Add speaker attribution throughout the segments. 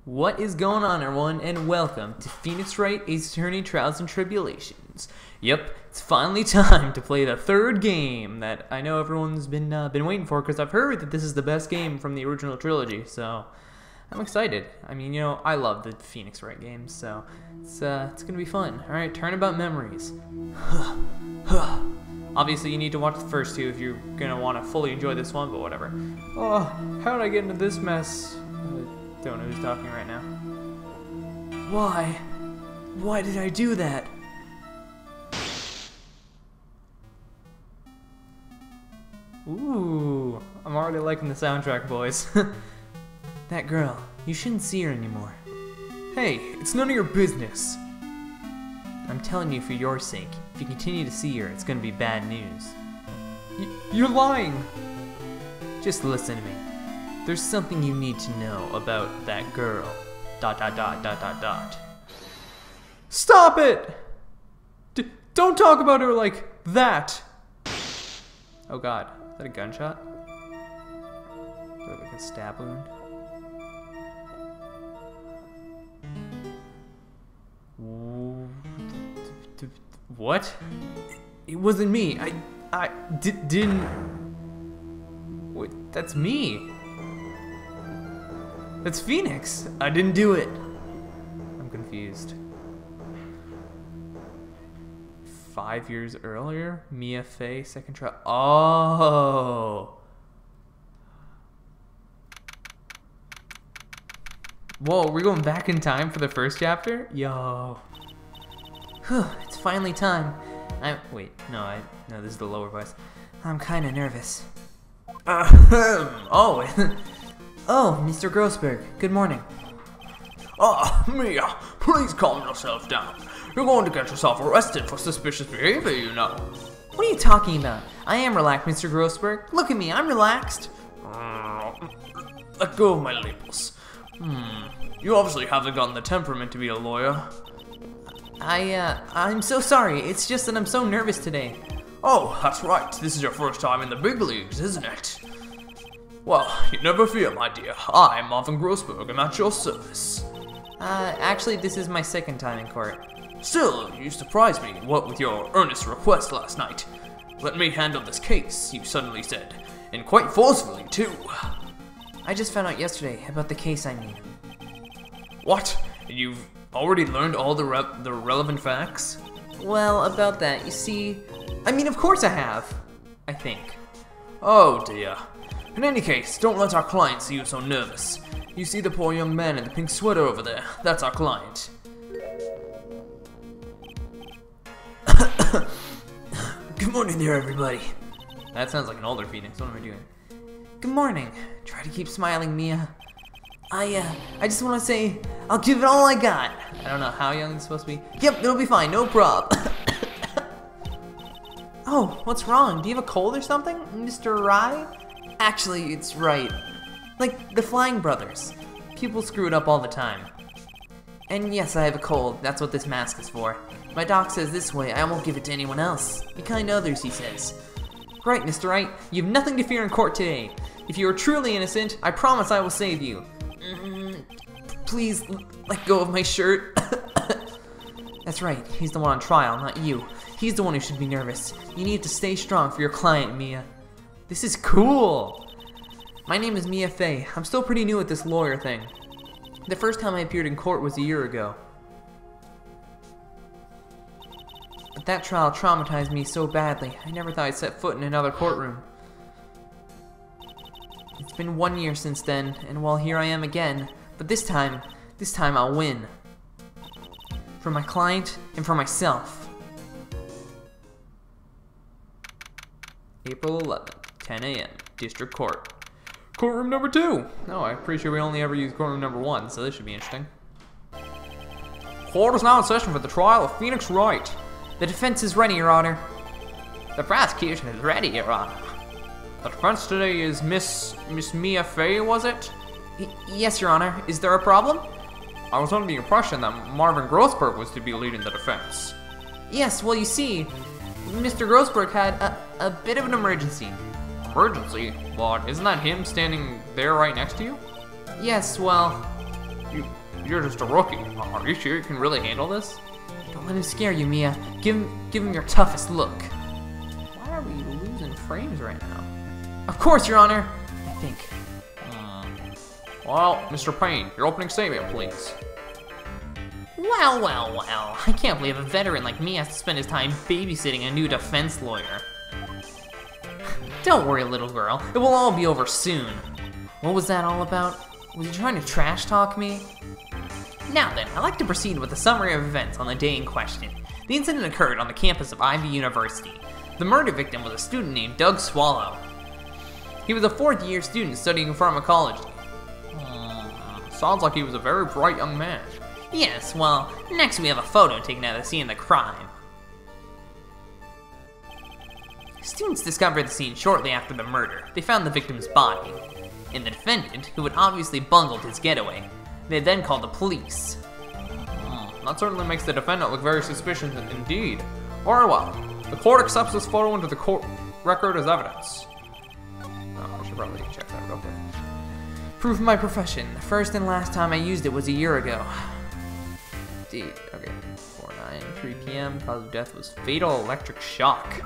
Speaker 1: What is going on, everyone, and welcome to Phoenix Wright Ace Attorney Trials and Tribulations. Yep, it's finally time to play the third game that I know everyone's been waiting for, because I've heard that this is the best game from the original trilogy, so I'm excited. I mean, you know, I love the Phoenix Wright games, so it's gonna be fun. All right, Turnabout Memories. Obviously, you need to watch the first two if you're gonna want to fully enjoy this one, but whatever. Oh, how did I get into this mess? I don't know who's talking right now. Why? Why did I do that? Ooh, I'm already liking the soundtrack, boys. That girl, you shouldn't see her anymore. Hey, it's none of your business. I'm telling you for your sake, if you continue to see her, it's gonna be bad news. You're lying! Just listen to me. There's something you need to know about that girl. ... Stop it! Don't talk about her like that! Oh god, is that a gunshot? Is that like a stab wound? What? It wasn't me. I didn't... Wait, that's me. That's Phoenix. I didn't do it. I'm confused. 5 years earlier? Mia Fey, second trial. Oh. Whoa, we're going back in time for the first chapter? Yo. It's finally time. Wait, no, this is the lower voice. I'm kinda nervous. Oh. Oh, Mr. Grossberg, good morning.
Speaker 2: Mia, please calm yourself down. You're going to get yourself arrested for suspicious behavior, you know.
Speaker 1: What are you talking about? I am relaxed, Mr. Grossberg. Look at me, I'm relaxed.
Speaker 2: Let go of my labels. You obviously haven't gotten the temperament to be a lawyer.
Speaker 1: I'm so sorry. It's just that I'm so nervous today.
Speaker 2: Oh, that's right. This is your first time in the big leagues, isn't it? Well, you never fear, my dear. I'm Marvin Grossberg. I'm at your service.
Speaker 1: Actually, this is my second time in court.
Speaker 2: Still, you surprised me, what with your earnest request last night. Let me handle this case, you suddenly said. And quite forcefully, too.
Speaker 1: I just found out yesterday about the case, I mean.
Speaker 2: What? You've already learned all the relevant facts?
Speaker 1: Well, about that, you see... I mean, of course I have. I think.
Speaker 2: Oh, dear. In any case, don't let our client see you so nervous. You see the poor young man in the pink sweater over there? That's our client.
Speaker 1: Good morning there, everybody. That sounds like an older Phoenix. What am I doing? Good morning. Try to keep smiling, Mia. I just want to say, I'll give it all I got. I don't know how young it's supposed to be. Yep, it'll be fine, no prob. Oh, what's wrong? Do you have a cold or something, Mr. Wright? Actually, it's Wright. Like the Flying Brothers. People screw it up all the time. And yes, I have a cold. That's what this mask is for. My doc says this way I won't give it to anyone else. Be kind to others, he says. Right, Mr. Wright. You have nothing to fear in court today. If you are truly innocent, I promise I will save you. Please, let go of my shirt. That's right. He's the one on trial, not you. He's the one who should be nervous. You need to stay strong for your client, Mia. This is cool! My name is Mia Fey. I'm still pretty new at this lawyer thing. The first time I appeared in court was a year ago. But that trial traumatized me so badly, I never thought I'd set foot in another courtroom. It's been 1 year since then, and well, here I am again. But this time I'll win. For my client, and for myself. April 11th. 10 a.m. District Court. Courtroom number 2. Oh, I'm pretty sure we only ever use courtroom number 1, so this should be interesting.
Speaker 2: Court is now in session for the trial of Phoenix Wright.
Speaker 1: The defense is ready, Your Honor.
Speaker 2: The prosecution is ready, Your Honor. The defense today is Miss Mia Fey, was it?
Speaker 1: Yes, Your Honor. Is there a problem?
Speaker 2: I was under the impression that Marvin Grossberg was to be leading the defense.
Speaker 1: Yes, well, you see, Mr. Grossberg had a bit of an emergency.
Speaker 2: Emergency? What, isn't that him standing there right next to you?
Speaker 1: Yes, well,
Speaker 2: You're just a rookie. Are you sure you can really handle this?
Speaker 1: Don't let him scare you, Mia. Give him your toughest look. Why are we losing frames right now? Of course, Your Honor. I think.
Speaker 2: Well, Mr. Payne, your opening statement, please.
Speaker 1: Well, well, well. I can't believe a veteran like me has to spend his time babysitting a new defense lawyer. Don't worry, little girl. It will all be over soon. What was that all about? Was he trying to trash talk me? Now then, I'd like to proceed with a summary of events on the day in question. The incident occurred on the campus of Ivy University. The murder victim was a student named Doug Swallow. He was a fourth-year student studying pharmacology.
Speaker 2: Sounds like he was a very bright young man.
Speaker 1: Yes, well, next we have a photo taken at the scene of the crime. Students discovered the scene shortly after the murder. They found the victim's body, and the defendant, who had obviously bungled his getaway. They then called the police.
Speaker 2: That certainly makes the defendant look very suspicious indeed. Very well. The court accepts this photo into the court record as evidence. I should probably check that real quick.
Speaker 1: Proof of my profession. The first and last time I used it was a year ago. Date, okay, 4/9, 3 p.m. Cause of death was fatal electric shock.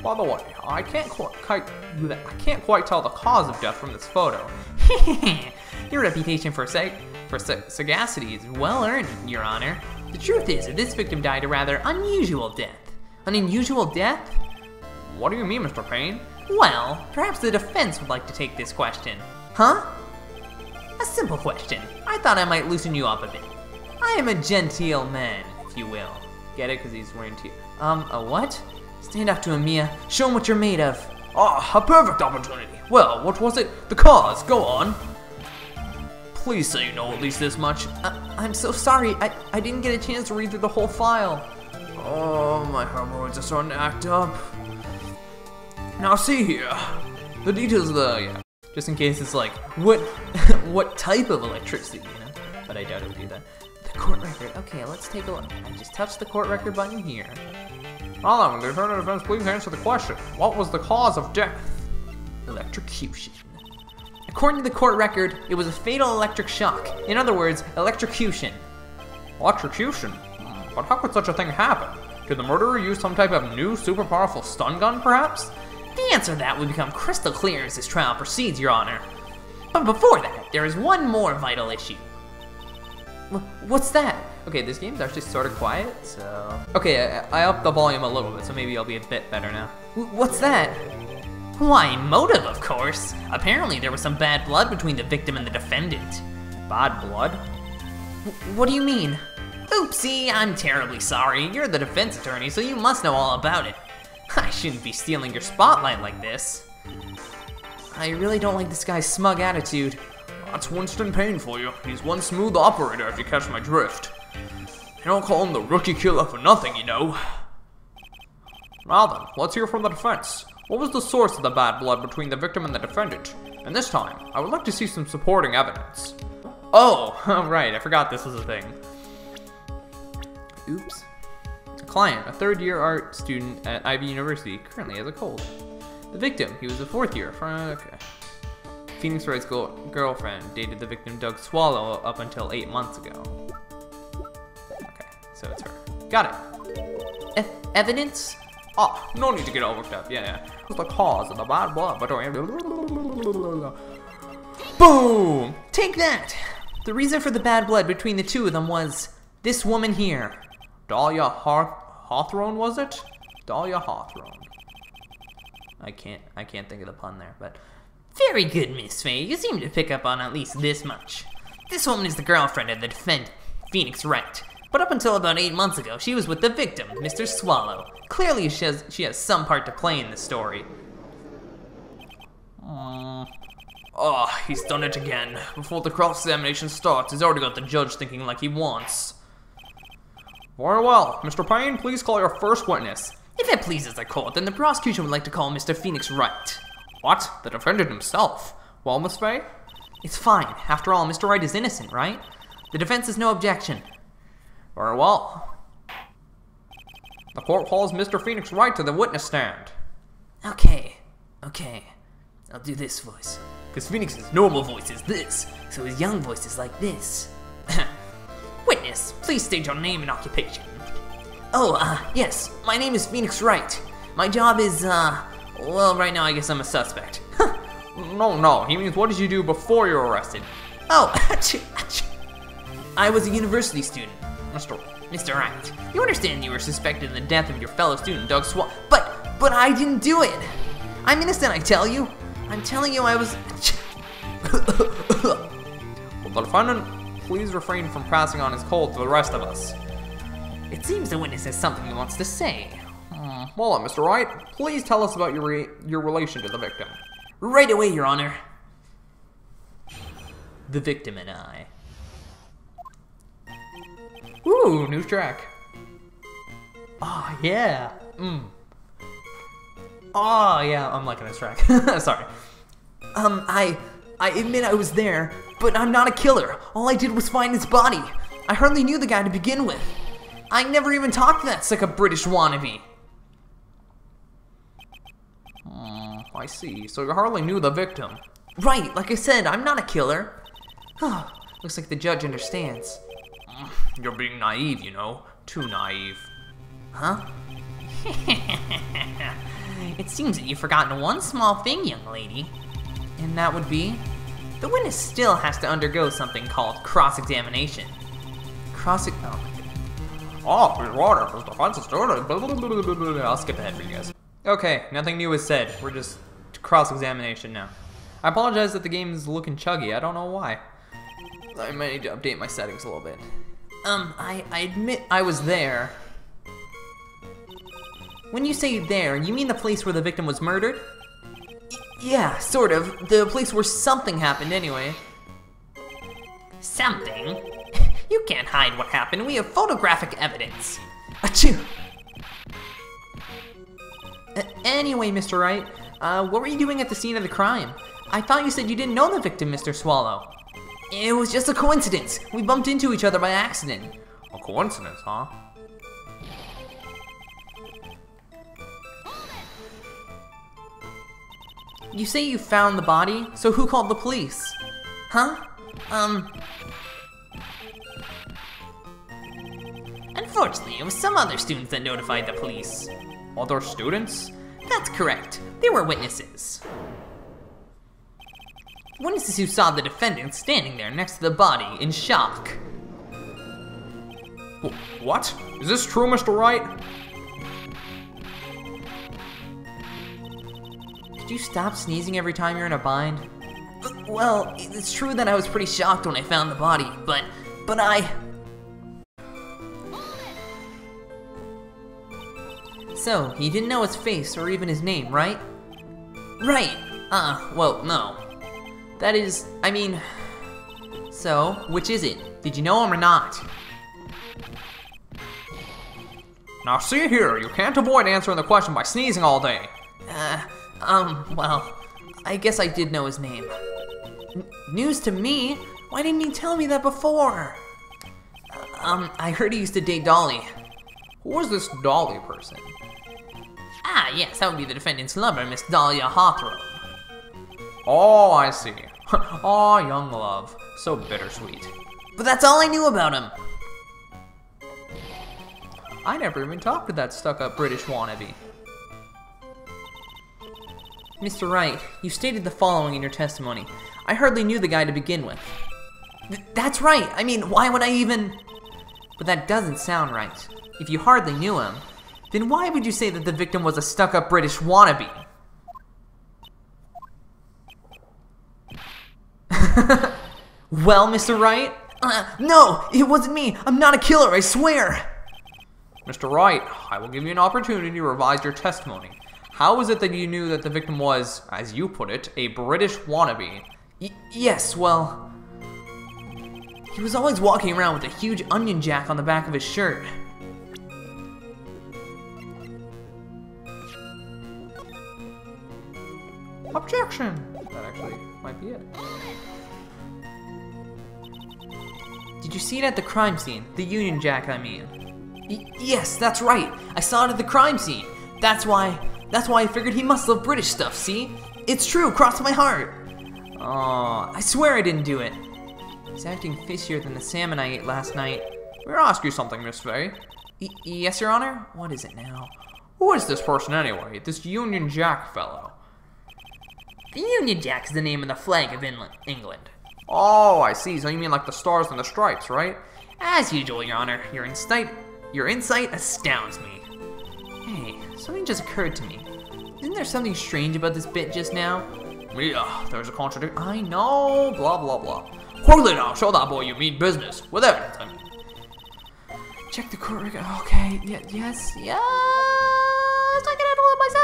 Speaker 2: By the way, I can't quite tell the cause of death from this photo.
Speaker 1: Your reputation for sagacity is well earned, Your Honor. The truth is that this victim died a rather unusual death. An unusual death?
Speaker 2: What do you mean, Mr. Payne?
Speaker 1: Well, perhaps the defense would like to take this question. Huh? A simple question. I thought I might loosen you up a bit. I am a genteel man, if you will.
Speaker 2: Get it? Because he's wearing teeth.
Speaker 1: A what? Stand up to him, Mia. Show him what you're made of.
Speaker 2: Ah, a perfect opportunity. Well, what was it? The cause. Go on. Please say you know at least this much.
Speaker 1: I'm so sorry. I didn't get a chance to read through the whole file.
Speaker 2: Oh, my hemorrhoids are starting to act up. Now see here. The details of the,
Speaker 1: Just in case it's like, what type of electricity, you know? But I doubt it would do that. The court record. Okay, let's take a look. I just touched the court record button here.
Speaker 2: Well then, the affirmative defense, please answer the question. What was the cause of death?
Speaker 1: Electrocution. According to the court record, it was a fatal electric shock. In other words, electrocution.
Speaker 2: Electrocution? But how could such a thing happen? Did the murderer use some type of new, super powerful stun gun, perhaps?
Speaker 1: The answer to that would become crystal clear as this trial proceeds, Your Honor. But before that, there is one more vital issue. What's that? Okay, this game's actually sort of quiet, so... Okay, I upped the volume a little bit, so maybe I'll be a bit better now. What's that? Why, motive, of course. Apparently there was some bad blood between the victim and the defendant.
Speaker 2: Bad blood?
Speaker 1: What do you mean? Oopsie, I'm terribly sorry. You're the defense attorney, so you must know all about it. I shouldn't be stealing your spotlight like this. I really don't like this guy's smug attitude.
Speaker 2: That's Winston Payne for you. He's one smooth operator, if you catch my drift. They don't call him the rookie killer for nothing, you know. Now then, let's hear from the defense. What was the source of the bad blood between the victim and the defendant? And this time, I would like to see some supporting evidence.
Speaker 1: Oh, right, I forgot this was a thing. Oops. A client, a third-year art student at Ivy University, currently has a cold. The victim, he was a fourth year. Okay. Phoenix Wright's girlfriend dated the victim Doug Swallow up until 8 months ago. Okay, so it's her. Got it. Evidence?
Speaker 2: Ah, no need to get all worked up. Yeah. What's the cause of the bad blood between...
Speaker 1: Boom! Take that! The reason for the bad blood between the two of them was this woman here.
Speaker 2: Dahlia Hawthorne, was it? Dahlia Hawthorne.
Speaker 1: I can't think of the pun there, but... Very good, Miss Faye. You seem to pick up on at least this much. This woman is the girlfriend of the defendant, Phoenix Wright. But up until about 8 months ago, she was with the victim, Mr. Swallow. Clearly, she has some part to play in the story.
Speaker 2: Oh, he's done it again. Before the cross-examination starts, he's already got the judge thinking like he wants. Very well. Mr. Payne, please call your first witness.
Speaker 1: If it pleases the court, then the prosecution would like to call Mr. Phoenix Wright.
Speaker 2: What? The defendant himself? Well, Miss Faye?
Speaker 1: It's fine. After all, Mr. Wright is innocent, right? The defense has no objection.
Speaker 2: Very well. The court calls Mr. Phoenix Wright to the witness stand.
Speaker 1: Okay. I'll do this voice. Because Phoenix's normal voice is this, so his young voice is like this. Witness, please state your name and occupation. Oh, yes, my name is Phoenix Wright. My job is, well, right now I guess I'm a suspect.
Speaker 2: No, he means what did you do before you were arrested?
Speaker 1: Oh, achoo, achoo. I was a university student. Mr. Wright, you understand you were suspected in the death of your fellow student, Doug Swall, but I didn't do it. I'm innocent, I tell you. I'm telling you I was...
Speaker 2: Will the defendant please refrain from passing on his cold to the rest of us?
Speaker 1: It seems the witness has something he wants to say.
Speaker 2: Well, Mr. Wright, please tell us about your relation to the victim.
Speaker 1: Right away, Your Honor. The victim and I.
Speaker 2: Ooh, new track.
Speaker 1: Oh, yeah. Oh, yeah, I'm liking this track. Sorry. I admit I was there, but I'm not a killer. All I did was find his body. I hardly knew the guy to begin with. I never even talked to that suck-up British wannabe.
Speaker 2: I see. So you hardly knew the victim.
Speaker 1: Right, like I said, I'm not a killer. Looks like the judge understands.
Speaker 2: You're being naive, you know. Too naive.
Speaker 1: Huh? It seems that you've forgotten one small thing, young lady. And that would be? The witness still has to undergo something called cross-examination.
Speaker 2: Oh, Your Honor, his defense is doing it.
Speaker 1: I'll skip ahead for you guys.
Speaker 2: Okay, nothing new is said. We're just cross-examination now. I apologize that the game is looking chuggy. I don't know why. I might need to update my settings a little bit.
Speaker 1: I admit I was there. When you say there, you mean the place where the victim was murdered? Yeah, sort of. The place where something happened anyway. Something? You can't hide what happened. We have photographic evidence. Achoo! Anyway, Mr. Wright, what were you doing at the scene of the crime? I thought you said you didn't know the victim, Mr. Swallow. It was just a coincidence. We bumped into each other by accident.
Speaker 2: A coincidence, huh?
Speaker 1: You say you found the body, so who called the police? Huh? Unfortunately, it was some other students that notified the police.
Speaker 2: Other students?
Speaker 1: That's correct. They were witnesses. Witnesses who saw the defendant standing there next to the body in shock.
Speaker 2: What? Is this true, Mr. Wright?
Speaker 1: Could you stop sneezing every time you're in a bind? Well, it's true that I was pretty shocked when I found the body, but I... So, you didn't know his face or even his name, right? Right! Well, no. That is, I mean... So, which is it? Did you know him or not?
Speaker 2: Now see here, you can't avoid answering the question by sneezing all day.
Speaker 1: Well, I guess I did know his name. News to me? Why didn't he tell me that before? I heard he used to date Dolly.
Speaker 2: Who was this Dolly person?
Speaker 1: Ah, yes, that would be the defendant's lover, Miss Dahlia Hawthorne.
Speaker 2: Oh, I see. Aw, young love. So bittersweet.
Speaker 1: But that's all I knew about him.
Speaker 2: I never even talked to that stuck-up British wannabe.
Speaker 1: Mr. Wright, you stated the following in your testimony. I hardly knew the guy to begin with. That's right. I mean, why would I even... But that doesn't sound right. If you hardly knew him, then why would you say that the victim was a stuck-up British wannabe? Well, Mr. Wright? No, it wasn't me. I'm not a killer, I swear.
Speaker 2: Mr. Wright, I will give you an opportunity to revise your testimony. How is it that you knew that the victim was, as you put it, a British wannabe?
Speaker 1: Yes, well... He was always walking around with a huge onion jack on the back of his shirt.
Speaker 2: Objection! That actually might be it.
Speaker 1: Did you see it at the crime scene? The Union Jack, I mean. Yes, that's right. I saw it at the crime scene. That's why That's why I figured he must love British stuff, see? It's true, cross my heart. Oh, I swear I didn't do it. He's acting fishier than the salmon I ate last night.
Speaker 2: May I ask you something, Miss Fay?
Speaker 1: Yes, Your Honor? What is it now?
Speaker 2: Who is this person anyway? This Union Jack fellow?
Speaker 1: The Union Jack is the name of the flag of England.
Speaker 2: Oh, I see. So you mean like the stars and the stripes, right?
Speaker 1: As usual, Your Honor, your insight astounds me. Hey, something just occurred to me. Isn't there something strange about this bit just now?
Speaker 2: Yeah, there's a contradiction.
Speaker 1: I know, blah blah blah.
Speaker 2: Quickly now, show that boy you mean business. With evidence, I mean.
Speaker 1: Check the court record. Okay, yes, I can handle it myself.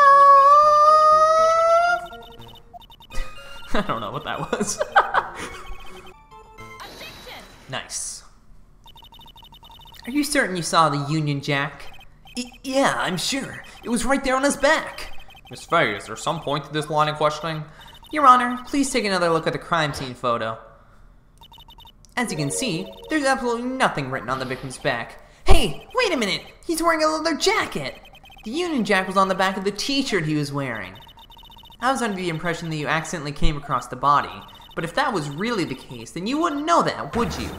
Speaker 1: I don't know what that was. Nice. Are you certain you saw the Union Jack? Yeah, I'm sure. It was right there on his back.
Speaker 2: Miss Fay, is there some point to this line of questioning?
Speaker 1: Your Honor, please take another look at the crime scene photo. As you can see, there's absolutely nothing written on the victim's back. Hey, wait a minute! He's wearing a leather jacket! The Union Jack was on the back of the t-shirt he was wearing. I was under the impression that you accidentally came across the body, but if that was really the case, then you wouldn't know that, would you?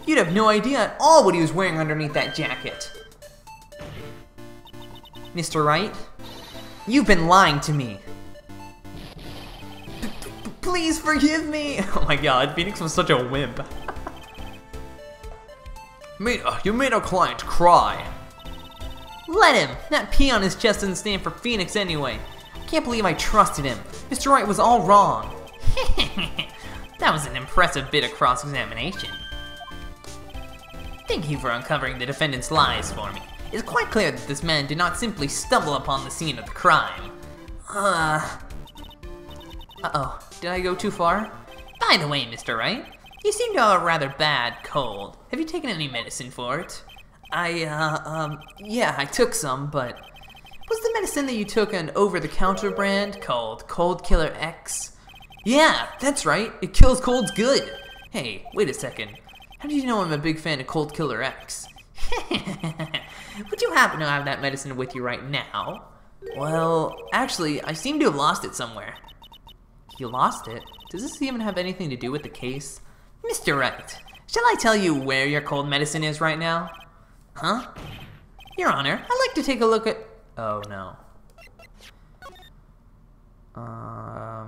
Speaker 1: You'd have no idea at all what he was wearing underneath that jacket. Mr. Wright, you've been lying to me. Please forgive me! Oh my god, Phoenix was such a wimp.
Speaker 2: Mia, you made our client cry.
Speaker 1: Let him! That P on his chest doesn't stand for Phoenix anyway. I can't believe I trusted him. Mr. Wright was all wrong. That was an impressive bit of cross-examination. Thank you for uncovering the defendant's lies for me. It's quite clear that this man did not simply stumble upon the scene of the crime. Uh-oh, did I go too far? By the way, Mr. Wright, you seem to have a rather bad cold. Have you taken any medicine for it? Yeah, I took some, but... Was the medicine that you took an over-the-counter brand called Cold Killer X? Yeah, that's right, it kills colds good. Hey, wait a second. How do you know I'm a big fan of Cold Killer X? Would you happen to have that medicine with you right now? Well, actually, I seem to have lost it somewhere. You lost it? Does this even have anything to do with the case? Mr. Wright, shall I tell you where your cold medicine is right now? Huh? Your Honor, I'd like to take a look at... Oh, no. I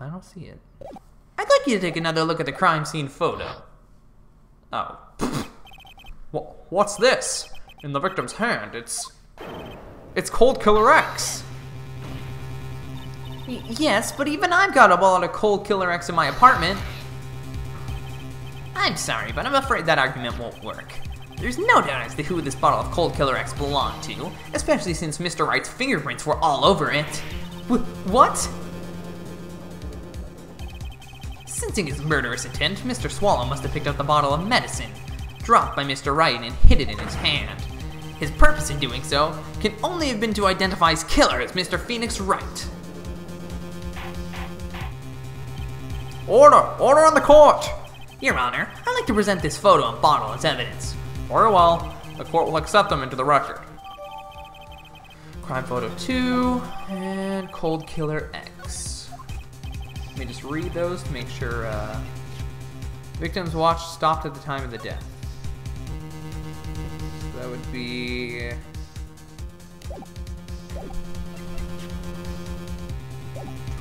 Speaker 1: don't see it. I'd like you to take another look at the crime scene photo.
Speaker 2: Oh. What's this? In the victim's hand, it's Cold Killer X.
Speaker 1: Yes, but even I've got a lot of Cold Killer X in my apartment. I'm sorry, but I'm afraid that argument won't work. There's no doubt as to who this bottle of Cold Killer X belonged to, especially since Mr. Wright's fingerprints were all over it. What? Sensing his murderous intent, Mr. Swallow must have picked up the bottle of medicine, dropped by Mr. Wright, and hid it in his hand. His purpose in doing so can only have been to identify his killer as Mr. Phoenix Wright.
Speaker 2: Order in the court!
Speaker 1: Your Honor, I'd like to present this photo and bottle as evidence.
Speaker 2: Very well. The court will accept them into the record.
Speaker 1: Crime photo 2 and Cold Killer X. Let me just read those to make sure. Victim's watch stopped at the time of the death. So that would be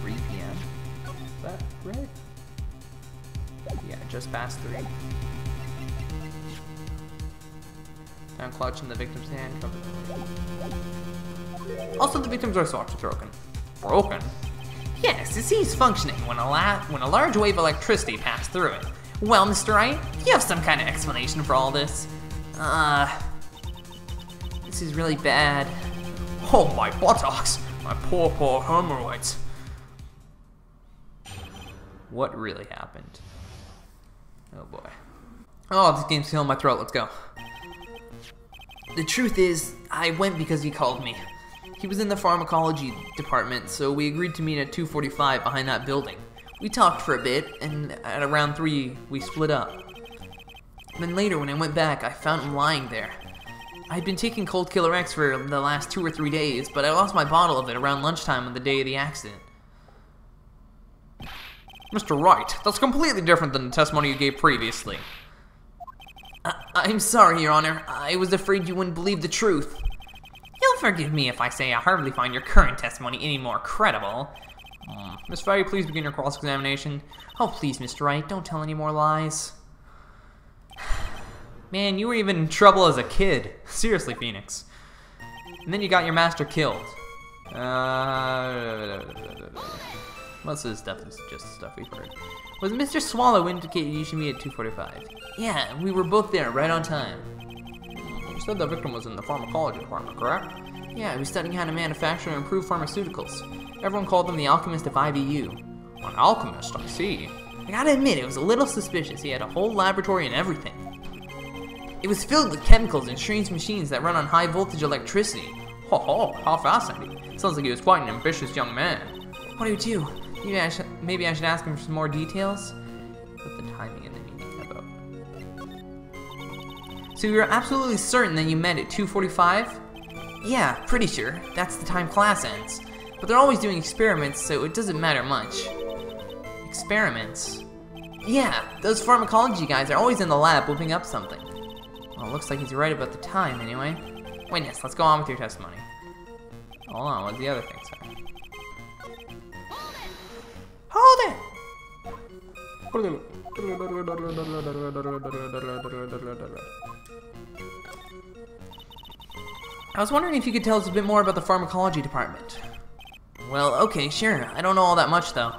Speaker 1: 3 p.m. Is that right? Yeah, just past 3. Found clutch in the victim's hand. Also, the victim's wristwatch is broken.
Speaker 2: Broken?
Speaker 1: Yes, it ceased functioning when a large wave of electricity passed through it. Well, Mr. Wright, you have some kind of explanation for all this? This is really bad.
Speaker 2: Oh, my buttocks! My poor hemorrhoids.
Speaker 1: What really happened? Oh boy. Oh, this game's killing my throat. Let's go. The truth is, I went because he called me. He was in the pharmacology department, so we agreed to meet at 2:45 behind that building. We talked for a bit, and at around 3, we split up. Then later, when I went back, I found him lying there. I'd been taking Cold Killer X for the last 2 or 3 days, but I lost my bottle of it around lunchtime on the day of the accident.
Speaker 2: Mr. Wright, that's completely different than the testimony you gave previously.
Speaker 1: I'm sorry, Your Honor. I was afraid you wouldn't believe the truth. You'll forgive me if I say I hardly find your current testimony any more credible.
Speaker 2: Miss Faye, please begin your cross-examination.
Speaker 1: Oh, please, Mr. Wright, don't tell any more lies. Man, you were even in trouble as a kid. Seriously, Phoenix. And then you got your master killed. Most of this stuff is just stuff we've heard. Was Mr. Swallow indicated you should meet at 2:45? Yeah, we were both there, right on time.
Speaker 2: You said the victim was in the pharmacology department, correct?
Speaker 1: Yeah, he was studying how to manufacture and improve pharmaceuticals. Everyone called him the alchemist of IVU.
Speaker 2: An alchemist, I see.
Speaker 1: I gotta admit, it was a little suspicious. He had a whole laboratory and everything. It was filled with chemicals and strange machines that run on high voltage electricity.
Speaker 2: Ho, how fascinating. Sounds like he was quite an ambitious young man.
Speaker 1: What do you do? Maybe I should ask him for some more details? Put the timing in the meeting about. So you're absolutely certain that you met at 2:45? Yeah, pretty sure. That's the time class ends. But they're always doing experiments, so it doesn't matter much. Experiments? Yeah, those pharmacology guys are always in the lab whipping up something. Well, it looks like he's right about the time anyway. Witness, let's go on with your testimony. Hold on, what's the other thing, sir? Hold it! I was wondering if you could tell us a bit more about the pharmacology department. Well, okay, sure. I don't know all that much, though.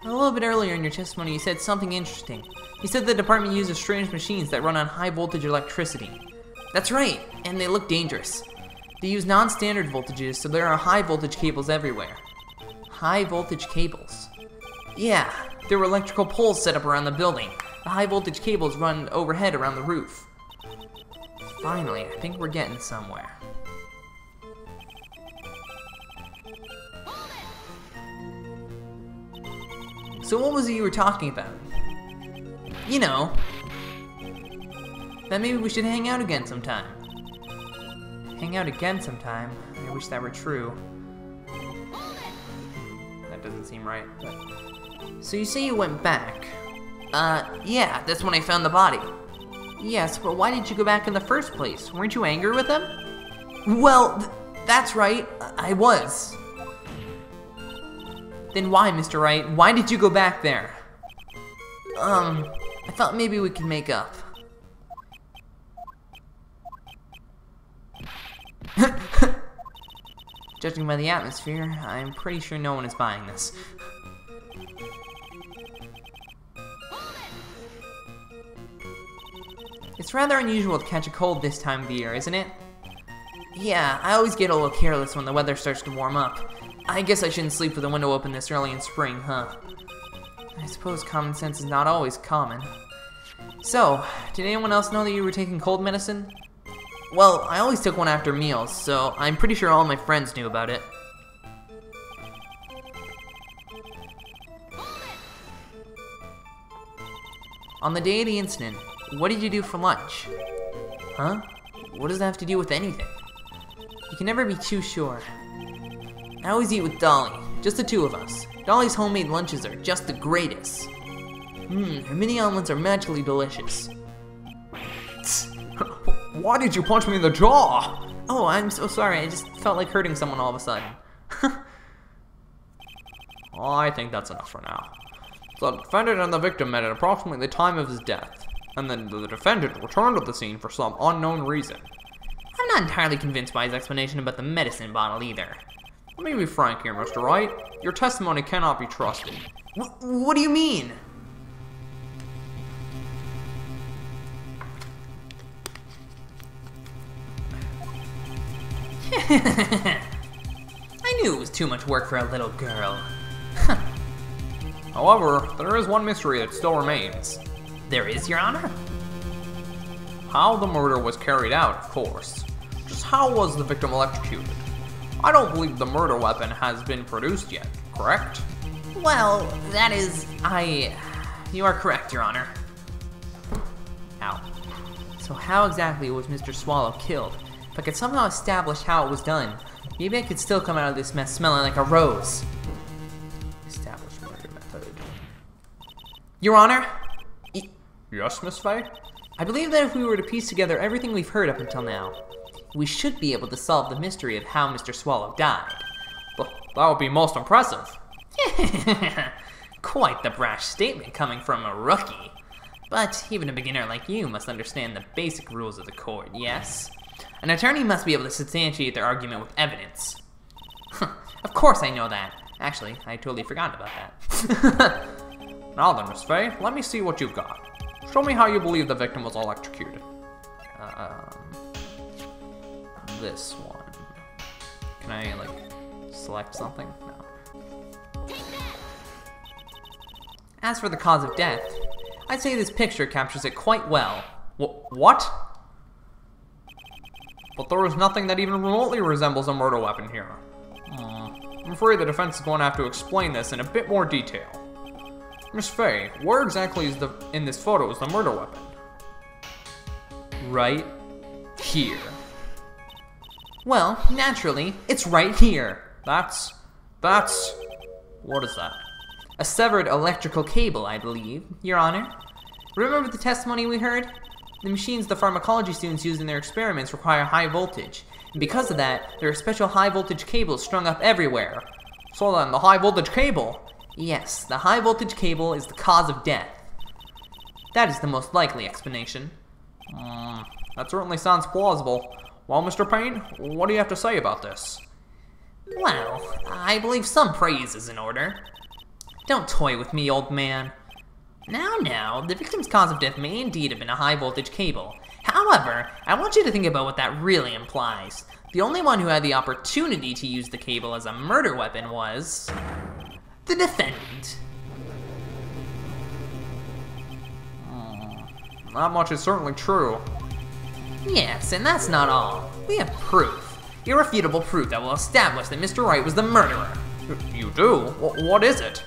Speaker 1: A little bit earlier in your testimony, you said something interesting. You said the department uses strange machines that run on high-voltage electricity. That's right, and they look dangerous. They use non-standard voltages, so there are high-voltage cables everywhere. High-voltage cables? Yeah, there were electrical poles set up around the building. The high-voltage cables run overhead around the roof. Finally, I think we're getting somewhere. So what was it you were talking about? You know, that maybe we should hang out again sometime. Hang out again sometime? I wish that were true. That doesn't seem right, but... So you say you went back? Yeah, that's when I found the body. Yes, but why did you go back in the first place? Weren't you angry with them? Well, that's right, I was. Then why, Mr. Wright? Why did you go back there? I thought maybe we could make up. Judging by the atmosphere, I'm pretty sure no one is buying this. It's rather unusual to catch a cold this time of the year, isn't it? Yeah, I always get a little careless when the weather starts to warm up. I guess I shouldn't sleep with the window open this early in spring, huh? I suppose common sense is not always common. So, did anyone else know that you were taking cold medicine? Well, I always took one after meals, so I'm pretty sure all my friends knew about it. On the day of the incident, what did you do for lunch? Huh? What does that have to do with anything? You can never be too sure. I always eat with Dolly, just the two of us. Dolly's homemade lunches are just the greatest. Her mini omelets are magically delicious.
Speaker 2: Why did you punch me in the jaw?
Speaker 1: Oh, I'm so sorry, I just felt like hurting someone all of a sudden.
Speaker 2: I think that's enough for now. The defendant and the victim met at approximately the time of his death, and then the defendant returned to the scene for some unknown reason.
Speaker 1: I'm not entirely convinced by his explanation about the medicine bottle either.
Speaker 2: Let me be frank here, Mr. Wright. Your testimony cannot be trusted.
Speaker 1: What do you mean? I knew it was too much work for a little girl.
Speaker 2: However, there is one mystery that still remains.
Speaker 1: There is, Your Honor?
Speaker 2: How the murder was carried out, of course. Just how was the victim electrocuted? I don't believe the murder weapon has been produced yet, correct?
Speaker 1: Well, that is... You are correct, Your Honor. Ow. So how exactly was Mr. Swallow killed? If I could somehow establish how it was done, maybe I could still come out of this mess smelling like a rose. Establish murder method. Your Honor?
Speaker 2: Yes, Miss Faye?
Speaker 1: I believe that if we were to piece together everything we've heard up until now, we should be able to solve the mystery of how Mr. Swallow died.
Speaker 2: Well, that would be most impressive.
Speaker 1: Quite the brash statement coming from a rookie. But even a beginner like you must understand the basic rules of the court, yes? An attorney must be able to substantiate their argument with evidence. Of course I know that. Actually, I totally forgot about that.
Speaker 2: Now then, Miss Faye, let me see what you've got. Show me how you believe the victim was electrocuted.
Speaker 1: This one. Can I, like, select something? No. As for the cause of death, I'd say this picture captures it quite well.
Speaker 2: What? But there is nothing that even remotely resembles a murder weapon here. I'm afraid the defense is going to have to explain this in a bit more detail. Miss Faye, where exactly in this photo is the murder weapon?
Speaker 1: Right here. Well, naturally, it's right here.
Speaker 2: What is that?
Speaker 1: A severed electrical cable, I believe, Your Honor. Remember the testimony we heard? The machines the pharmacology students use in their experiments require high voltage. And because of that, there are special high voltage cables strung up everywhere.
Speaker 2: So then, the high voltage cable?
Speaker 1: Yes, the high voltage cable is the cause of death. That is the most likely explanation.
Speaker 2: That certainly sounds plausible. Well, Mr. Payne, what do you have to say about this?
Speaker 1: Well, I believe some praise is in order. Don't toy with me, old man. Now, the victim's cause of death may indeed have been a high voltage cable. However, I want you to think about what that really implies. The only one who had the opportunity to use the cable as a murder weapon was the defendant.
Speaker 2: Not much is certainly true.
Speaker 1: Yes, and that's not all. We have proof. Irrefutable proof that will establish that Mr. Wright was the murderer.
Speaker 2: You do? What is it?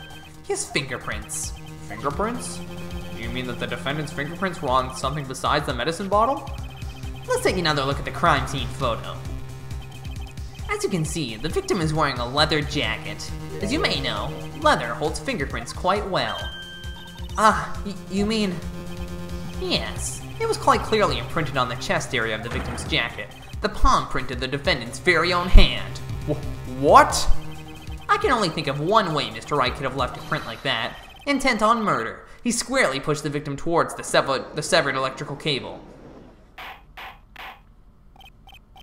Speaker 1: His fingerprints.
Speaker 2: Fingerprints? Do you mean that the defendant's fingerprints were on something besides the medicine bottle?
Speaker 1: Let's take another look at the crime scene photo. As you can see, the victim is wearing a leather jacket. As you may know, leather holds fingerprints quite well. You mean... Yes, it was quite clearly imprinted on the chest area of the victim's jacket. The palm print of the defendant's very own hand.
Speaker 2: What?
Speaker 1: I can only think of one way Mr. Wright could have left a print like that. Intent on murder. He squarely pushed the victim towards the severed electrical cable.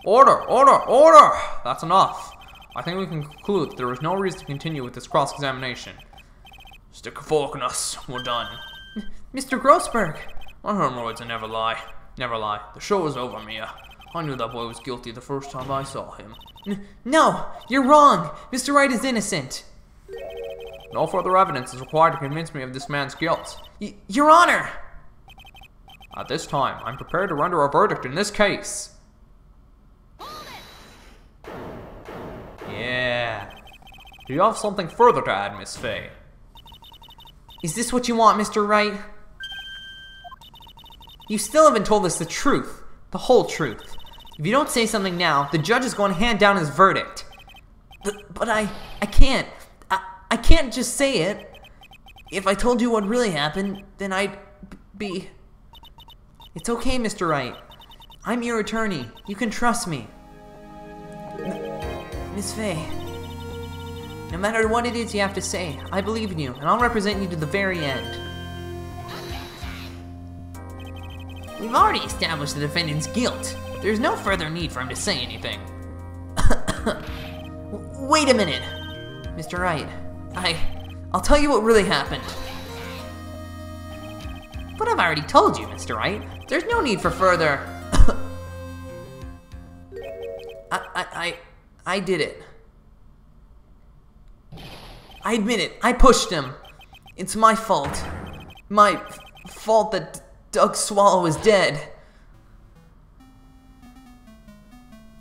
Speaker 2: Order! That's enough. I think we can conclude that there is no reason to continue with this cross-examination. Stick a fork in us. We're done.
Speaker 1: Mr. Grossberg!
Speaker 2: My hemorrhoids never lie. Never lie. The show is over, Mia. I knew that boy was guilty the first time I saw him.
Speaker 1: No! You're wrong! Mr. Wright is innocent!
Speaker 2: No further evidence is required to convince me of this man's guilt.
Speaker 1: Your Honor!
Speaker 2: At this time, I'm prepared to render a verdict in this case. Yeah. Do you have something further to add, Miss Faye?
Speaker 1: Is this what you want, Mr. Wright? You still haven't told us the truth. The whole truth. If you don't say something now, the judge is going to hand down his verdict. But I can't. I can't just say it. If I told you what really happened, then I'd be... It's okay, Mr. Wright. I'm your attorney. You can trust me. Miss Faye, no matter what it is you have to say, I believe in you, and I'll represent you to the very end. We've already established the defendant's guilt. There's no further need for him to say anything. Wait a minute, Mr. Wright. I'll tell you what really happened. But I've already told you, Mr. Wright. There's no need for further... I did it. I admit it. I pushed him. It's my fault. My fault that Doug Swallow is dead.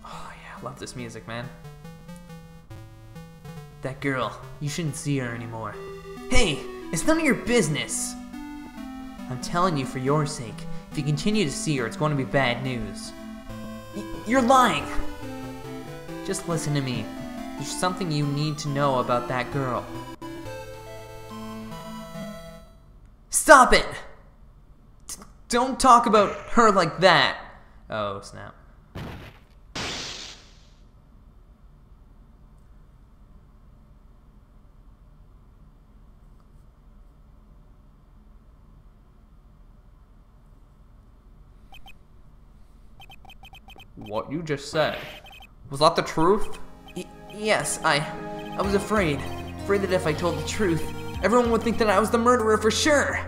Speaker 1: Oh yeah, I love this music, man. That girl, you shouldn't see her anymore. Hey, it's none of your business. I'm telling you for your sake. If you continue to see her, it's going to be bad news. You're lying! Just listen to me. There's something you need to know about that girl. Stop it! Don't talk about her like that! Oh, snap.
Speaker 2: What you just said, was that the truth?
Speaker 1: Yes, I was afraid. Afraid that if I told the truth, everyone would think that I was the murderer for sure.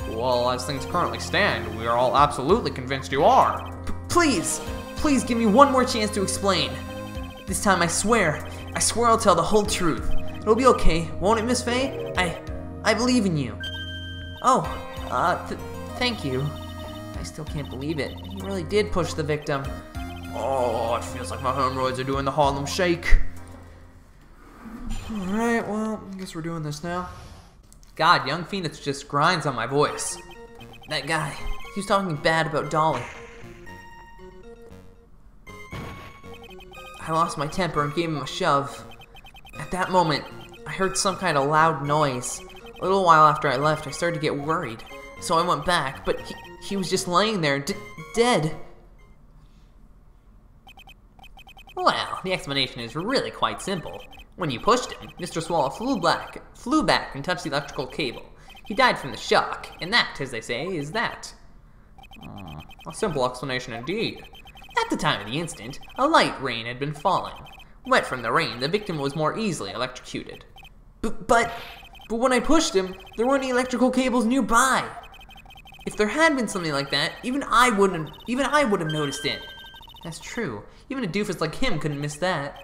Speaker 2: Well, as things currently stand, we are all absolutely convinced you are.
Speaker 1: Please give me one more chance to explain. This time I swear I'll tell the whole truth. It'll be okay, won't it, Miss Faye? I believe in you. Oh, thank you. I still can't believe it. You really did push the victim.
Speaker 2: Oh, it feels like my hemorrhoids are doing the Harlem Shake.
Speaker 1: Alright, well, I guess we're doing this now. God, young Phoenix just grinds on my voice. That guy, he was talking bad about Dolly. I lost my temper and gave him a shove. At that moment, I heard some kind of loud noise. A little while after I left, I started to get worried. So I went back, but he was just laying there, dead. Well, the explanation is really quite simple. When you pushed him, Mr. Swallow flew back and touched the electrical cable. He died from the shock, and that, as they say, is that.
Speaker 2: A simple explanation indeed.
Speaker 1: At the time of the incident, a light rain had been falling. Wet from the rain, the victim was more easily electrocuted. But when I pushed him, there weren't any electrical cables nearby. If there had been something like that, even I would have noticed it. That's true. Even a doofus like him couldn't miss that.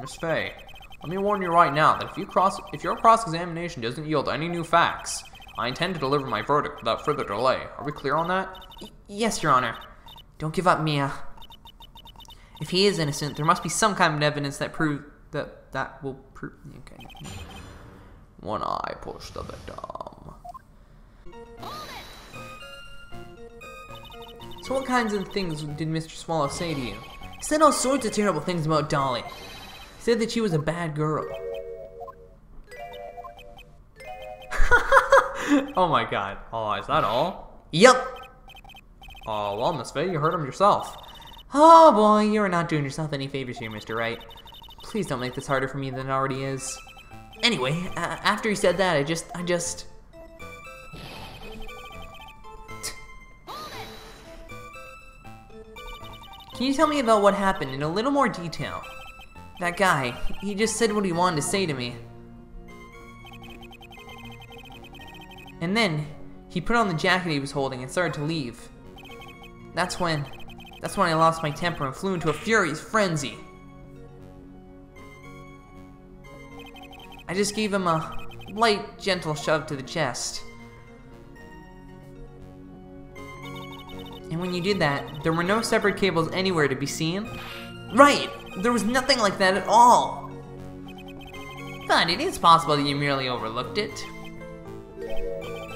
Speaker 2: Miss Faye, let me warn you right now that if your cross-examination doesn't yield any new facts, I intend to deliver my verdict without further delay. Are we clear on that?
Speaker 1: Yes, Your Honor. Don't give up, Mia. If he is innocent, there must be some kind of evidence that will prove. Okay.
Speaker 2: When I push the victim.
Speaker 1: So what kinds of things did Mr. Swallow say to you? He said all sorts of terrible things about Dolly. He said that she was a bad girl.
Speaker 2: Oh my god. Oh, is that all?
Speaker 1: Yup.
Speaker 2: Oh, well, Miss Faye, you heard him yourself.
Speaker 1: Oh boy, you're not doing yourself any favors here, Mr. Wright. Please don't make this harder for me than it already is. Anyway, after he said that, I just... Can you tell me about what happened in a little more detail? That guy, he just said what he wanted to say to me. And then, he put on the jacket he was holding and started to leave. That's when I lost my temper and flew into a furious frenzy. I just gave him a light, gentle shove to the chest. And when you did that, there were no separate cables anywhere to be seen. Right! There was nothing like that at all! But it is possible that you merely overlooked it.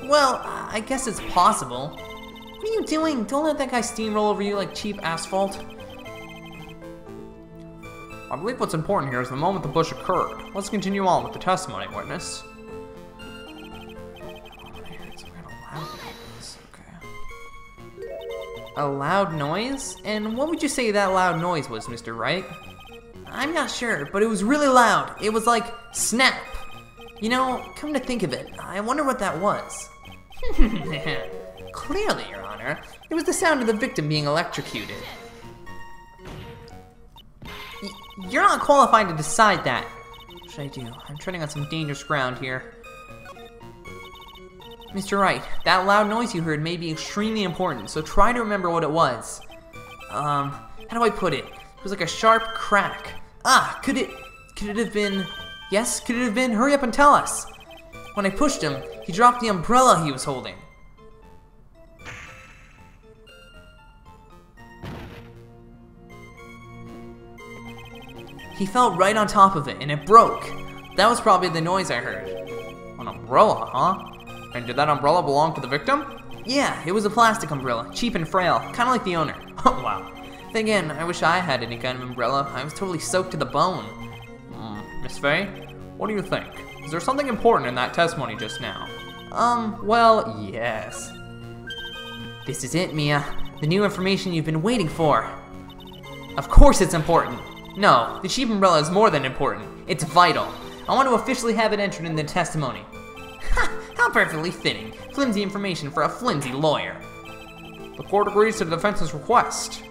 Speaker 1: Well, I guess it's possible. What are you doing? Don't let that guy steamroll over you like cheap asphalt.
Speaker 2: I believe what's important here is the moment the push occurred. Let's continue on with the testimony, witness.
Speaker 1: A loud noise? And what would you say that loud noise was, Mr. Wright? I'm not sure, but it was really loud. It was like, snap. You know, come to think of it, I wonder what that was. Clearly, Your Honor, it was the sound of the victim being electrocuted. You're not qualified to decide that. What should I do? I'm treading on some dangerous ground here. Mr. Wright, that loud noise you heard may be extremely important, so try to remember what it was. How do I put it? It was like a sharp crack. Could it have been... Yes, could it have been? Hurry up and tell us. When I pushed him, he dropped the umbrella he was holding. He fell right on top of it, and it broke. That was probably the noise I heard.
Speaker 2: An umbrella, huh? And did that umbrella belong to the victim?
Speaker 1: Yeah, it was a plastic umbrella, cheap and frail, kind of like the owner. Oh, wow. again, I wish I had any kind of umbrella. I was totally soaked to the bone.
Speaker 2: Miss Faye, what do you think? Is there something important in that testimony just now?
Speaker 1: Well, yes. This is it, Mia. The new information you've been waiting for. Of course it's important. No, the cheap umbrella is more than important. It's vital. I want to officially have it entered in the testimony. Ha! How perfectly fitting. Flimsy information for a flimsy lawyer.
Speaker 2: The court agrees to the defense's request.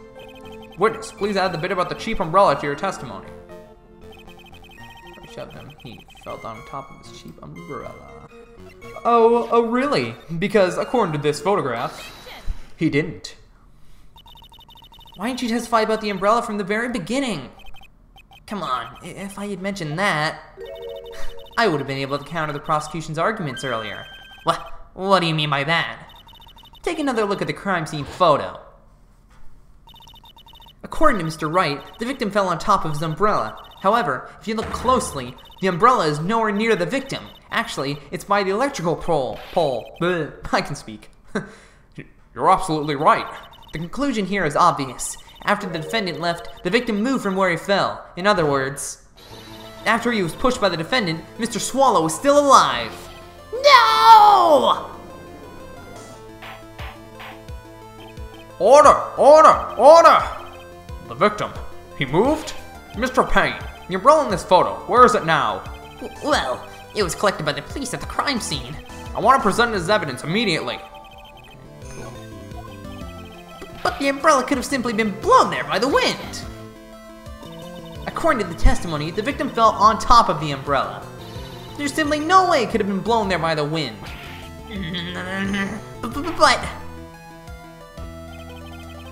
Speaker 2: Witness, please add the bit about the cheap umbrella to your testimony.
Speaker 1: I shoved him. He fell on top of his cheap umbrella. Oh, really? Because according to this photograph, he didn't. Why didn't you testify about the umbrella from the very beginning? Come on, if I had mentioned that, I would have been able to counter the prosecution's arguments earlier. What do you mean by that? Take another look at the crime scene photo. According to Mr. Wright, the victim fell on top of his umbrella. However, if you look closely, the umbrella is nowhere near the victim. Actually, it's by the electrical pole. Bleh, I can speak.
Speaker 2: You're absolutely right.
Speaker 1: The conclusion here is obvious. After the defendant left, the victim moved from where he fell. In other words, after he was pushed by the defendant, Mr. Swallow was still alive. No!
Speaker 2: Order! Order! Order! The victim, he moved? Mr. Payne, the umbrella in this photo, where is it now?
Speaker 1: Well, it was collected by the police at the crime scene.
Speaker 2: I want to present it as evidence immediately.
Speaker 1: But the umbrella could have simply been blown there by the wind. According to the testimony, the victim fell on top of the umbrella. There's simply no way it could have been blown there by the wind. But...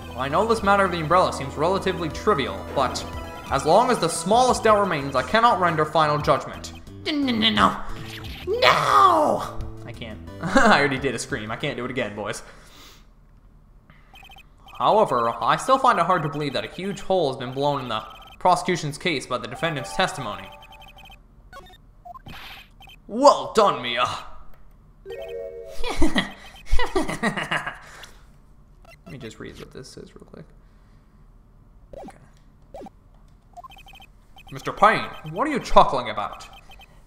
Speaker 2: Well, I know this matter of the umbrella seems relatively trivial, but as long as the smallest doubt remains, I cannot render final judgment.
Speaker 1: No! I can't. I already did a scream. I can't do it again, boys.
Speaker 2: However, I still find it hard to believe that a huge hole has been blown in the prosecution's case by the defendant's testimony. Well done, Mia!
Speaker 1: Let me just read what this says real quick. Okay.
Speaker 2: Mr. Payne, what are you chuckling about?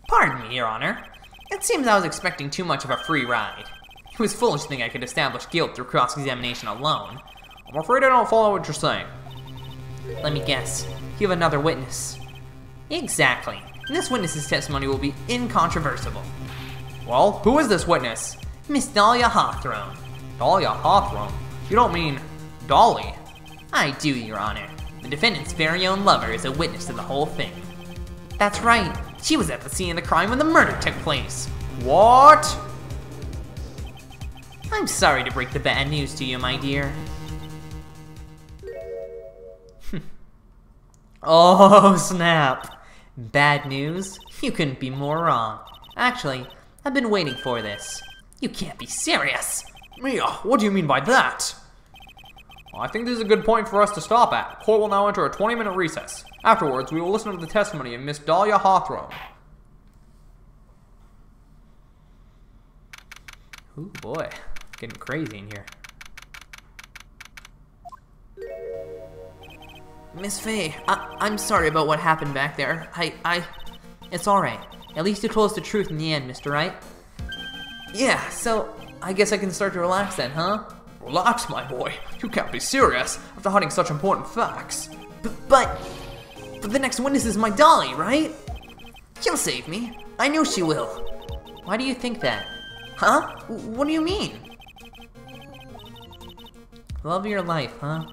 Speaker 1: Pardon me, Your Honor. It seems I was expecting too much of a free ride. It was foolish to think I could establish guilt through cross-examination alone.
Speaker 2: I'm afraid I don't follow what you're saying.
Speaker 1: Let me guess. You have another witness. Exactly. And this witness's testimony will be incontrovertible.
Speaker 2: Well, who is this witness?
Speaker 1: Miss Dahlia Hawthorne.
Speaker 2: Dahlia Hawthorne? You don't mean Dolly?
Speaker 1: I do, Your Honor. The defendant's very own lover is a witness to the whole thing. That's right. She was at the scene of the crime when the murder took place.
Speaker 2: What?
Speaker 1: I'm sorry to break the bad news to you, my dear. Oh, snap. Bad news? You couldn't be more wrong. Actually, I've been waiting for this. You can't be serious.
Speaker 2: Mia, what do you mean by that? Well, I think this is a good point for us to stop at. The court will now enter a 20-minute recess. Afterwards, we will listen to the testimony of Miss Dahlia Hawthorne.
Speaker 1: Ooh, boy. Getting crazy in here. Miss Faye, I'm sorry about what happened back there. It's alright. At least you told us the truth in the end, Mr. Wright. Yeah, so I guess I can start to relax then, huh?
Speaker 2: Relax, my boy. You can't be serious after hiding such important facts.
Speaker 1: But the next witness is my Dolly, right? She'll save me. I know she will. Why do you think that? Huh? What do you mean? Love of your life, huh?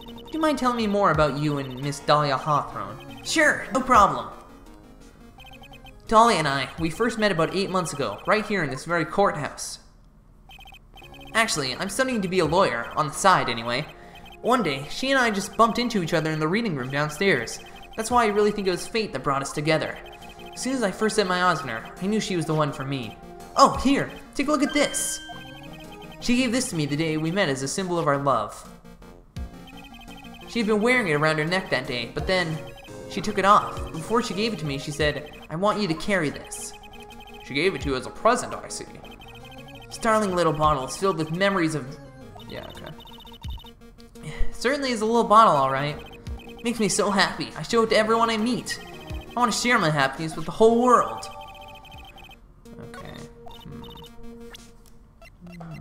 Speaker 1: Do you mind telling me more about you and Miss Dahlia Hawthorne? Sure, no problem. Dolly and I, we first met about 8 months ago, right here in this very courthouse. Actually, I'm studying to be a lawyer, on the side anyway. One day, she and I just bumped into each other in the reading room downstairs. That's why I really think it was fate that brought us together. As soon as I first set my eyes on her, I knew she was the one for me. Oh, here, take a look at this. She gave this to me the day we met as a symbol of our love. She had been wearing it around her neck that day, but then she took it off. Before she gave it to me, she said, "I want you to carry this."
Speaker 2: She gave it to you as a present, I see.
Speaker 1: Starling little bottles filled with memories of... Yeah, okay. Certainly is a little bottle, alright. Makes me so happy. I show it to everyone I meet. I want to share my happiness with the whole world. Okay.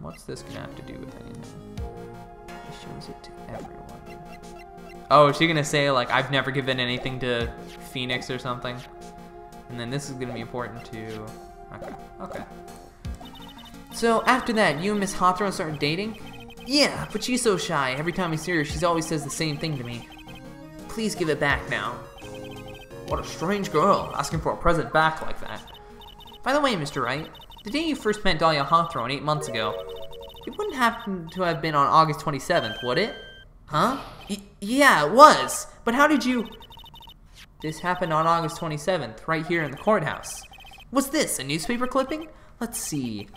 Speaker 1: What's this gonna have to do with anything? It shows it to everyone. Oh, is she gonna say, like, I've never given anything to Phoenix or something? And then this is gonna be important to... Okay. So, after that, you and Miss Hawthorne started dating? Yeah, but she's so shy. Every time I see her, she always says the same thing to me. Please give it back now.
Speaker 2: What a strange girl, asking for a present back like that.
Speaker 1: By the way, Mr. Wright, the day you first met Dahlia Hawthorne 8 months ago, it wouldn't happen to have been on August 27th, would it? Huh? Yeah, it was. But how did you... This happened on August 27th, right here in the courthouse. What's this, a newspaper clipping? Let's see.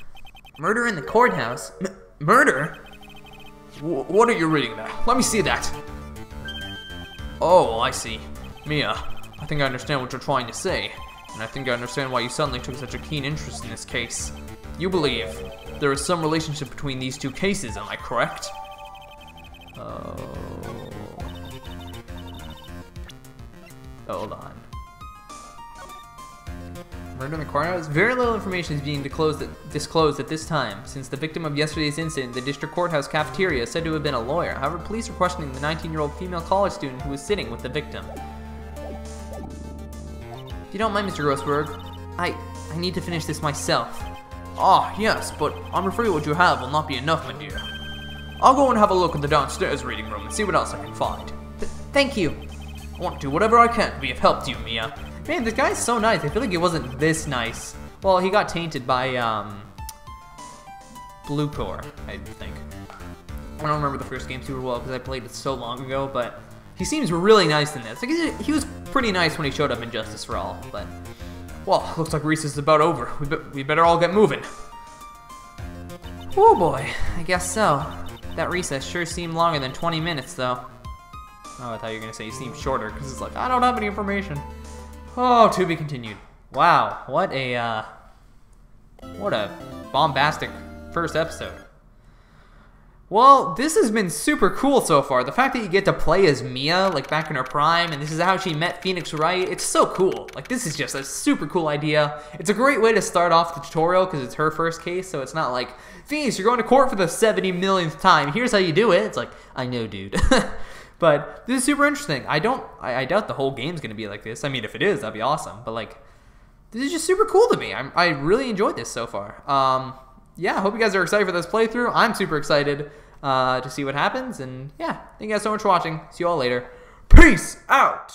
Speaker 1: Murder in the courthouse? Murder?
Speaker 2: What are you reading there? Let me see that. Oh, I see. Mia, I think I understand what you're trying to say. And I think I understand why you suddenly took such a keen interest in this case. You believe there is some relationship between these two cases, am I correct?
Speaker 1: Oh, hold on. Murder in the courthouse? Very little information is being disclosed at this time. Since the victim of yesterday's incident, the district courthouse cafeteria is said to have been a lawyer. However, police are questioning the 19-year-old female college student who was sitting with the victim. If you don't mind, Mr. Grossberg, I need to finish this myself.
Speaker 2: Ah, yes, but I'm afraid what you have will not be enough, my dear. I'll go and have a look in the downstairs reading room and see what else I can find.
Speaker 1: Thank you.
Speaker 2: I want to do whatever I can to be of help to you, Mia.
Speaker 1: Man, this guy's so nice. I feel like he wasn't this nice. Well, he got tainted by, Blue Core, I think. I don't remember the first game super well because I played it so long ago, but he seems really nice in this. Like, he was pretty nice when he showed up in Justice for All, but...
Speaker 2: Well, looks like recess is about over. We better all get moving.
Speaker 1: Oh boy, I guess so. That recess sure seemed longer than 20 minutes, though. Oh, I thought you were gonna say it seemed shorter, because it's like, I don't have any information. Oh, to be continued. Wow, what a bombastic first episode. Well, this has been super cool so far. The fact that you get to play as Mia, like back in her prime, and this is how she met Phoenix Wright, it's so cool. Like, this is just a super cool idea. It's a great way to start off the tutorial because it's her first case, so it's not like, Phoenix, you're going to court for the 70 millionth time. Here's how you do it. It's like, I know, dude. But this is super interesting. I doubt the whole game's going to be like this. I mean, if it is, that'd be awesome. But, like, this is just super cool to me. I really enjoyed this so far. Yeah, I hope you guys are excited for this playthrough. I'm super excited to see what happens. And yeah, thank you guys so much for watching. See you all later. Peace out!